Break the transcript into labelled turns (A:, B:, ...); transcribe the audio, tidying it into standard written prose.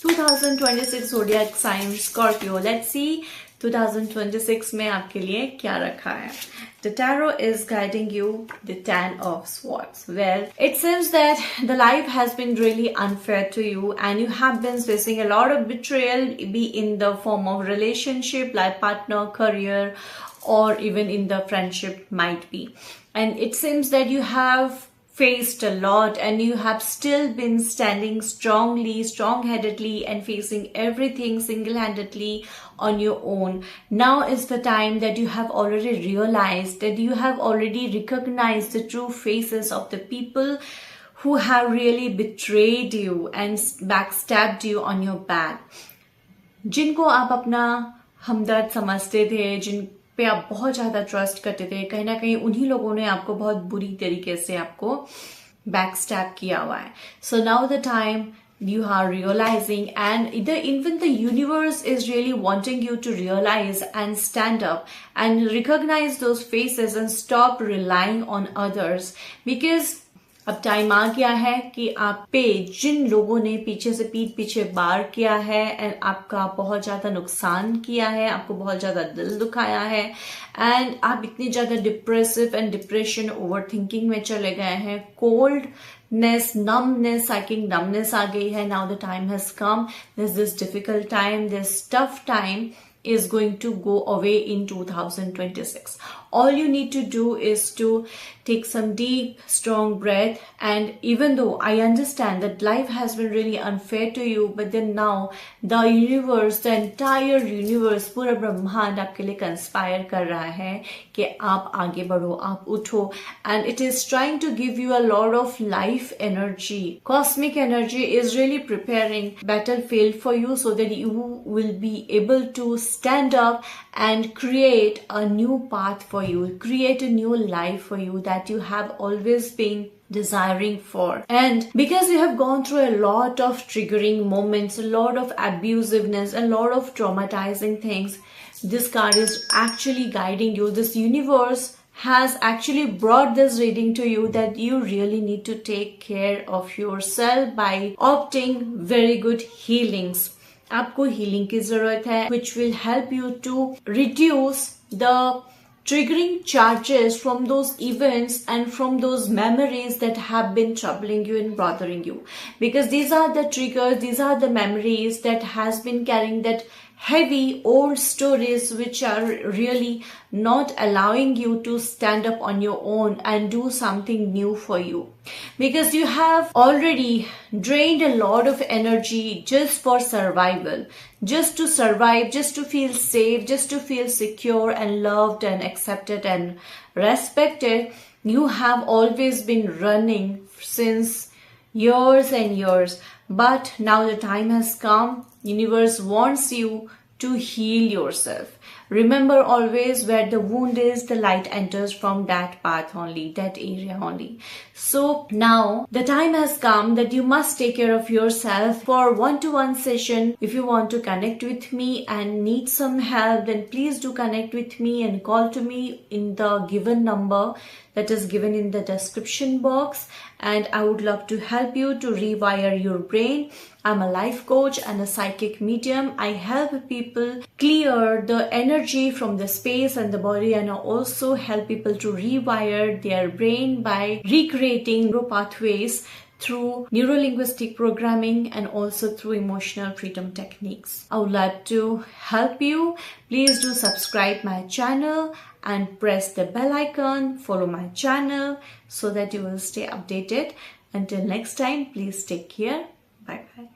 A: 2026 zodiac sign Scorpio. Let's see 2026 में आपके लिए क्या रखा है. The tarot is guiding you, the Ten of Swords. Well, it seems that the life has been really unfair to you and you have been facing a lot of betrayal, be in the form of relationship, life partner, career, or even in the friendship might be. And it seems that you have faced a lot and you have still been standing strong-headedly and facing everything single-handedly on your own. Now is the time that you have already realized, that you have already recognized the true faces of the people who have really betrayed you and backstabbed you on your back. जिनको आप अपना हमदर्द समझते थे, जिन पे आप बहुत ज्यादा trust करते थे, कहीं ना कहीं उन्हीं लोगों ने आपको बहुत बुरी तरीके से आपको बैकस्टैब किया हुआ है. So now the time you are realizing, and even the universe is really wanting you to realize and stand up and recognize those faces and stop relying on others, because अब time आ गया है कि आप पे जिन लोगों ने पीछे से पीठ पीछे वार किया है एंड आपका बहुत ज्यादा नुकसान किया है, आपको बहुत ज्यादा दिल दुखाया है एंड आप इतनी ज्यादा depressive and depression over thinking में चले गए हैं, कोल्डनेस, numbness, psychic numbness आ गई है. Now the time has come. This difficult time, this tough time is going to go away in 2026. All you need to do is to take some deep, strong breath. And even though I understand that life has been really unfair to you, but then now the universe, the entire universe, पूरा ब्रह्मांड आपके लिए conspire कर रहा है कि आप आगे बढ़ो, आप उठो. And it is trying to give you a lot of life energy. Cosmic energy is really preparing battlefield for you so that you will be able to stand up and create a new path for you, create a new life for you that you have always been desiring for. And because you have gone through a lot of triggering moments, a lot of abusiveness, a lot of traumatizing things, this card is actually guiding you. This universe has actually brought this reading to you that you really need to take care of yourself by opting very good healings. आपको healing की जरूरत है, which will help you to reduce the triggering charges from those events and from those memories that have been troubling you and bothering you, because these are the triggers, these are the memories that has been carrying that heavy old stories which are really not allowing you to stand up on your own and do something new for you, because you have already drained a lot of energy just for survival, just to survive, just to feel safe, just to feel secure and loved and accepted and respected. You have always been running since years and years, but now the time has come. Universe wants you to heal yourself. Remember always, where the wound is, the light enters from that path only, that area only. So now the time has come that you must take care of yourself. For one-to-one session, if you want to connect with me and need some help, then please do connect with me and call to me in the given number that is given in the description box, and I would love to help you to rewire your brain. I'm a life coach and a psychic medium. I help people clear the energy from the space and the body, and I also help people to rewire their brain by recreating neural pathways through neuro-linguistic programming and also through emotional freedom techniques. I would like to help you. Please do subscribe my channel and press the bell icon, follow my channel so that you will stay updated. Until next time, please take care. Bye bye.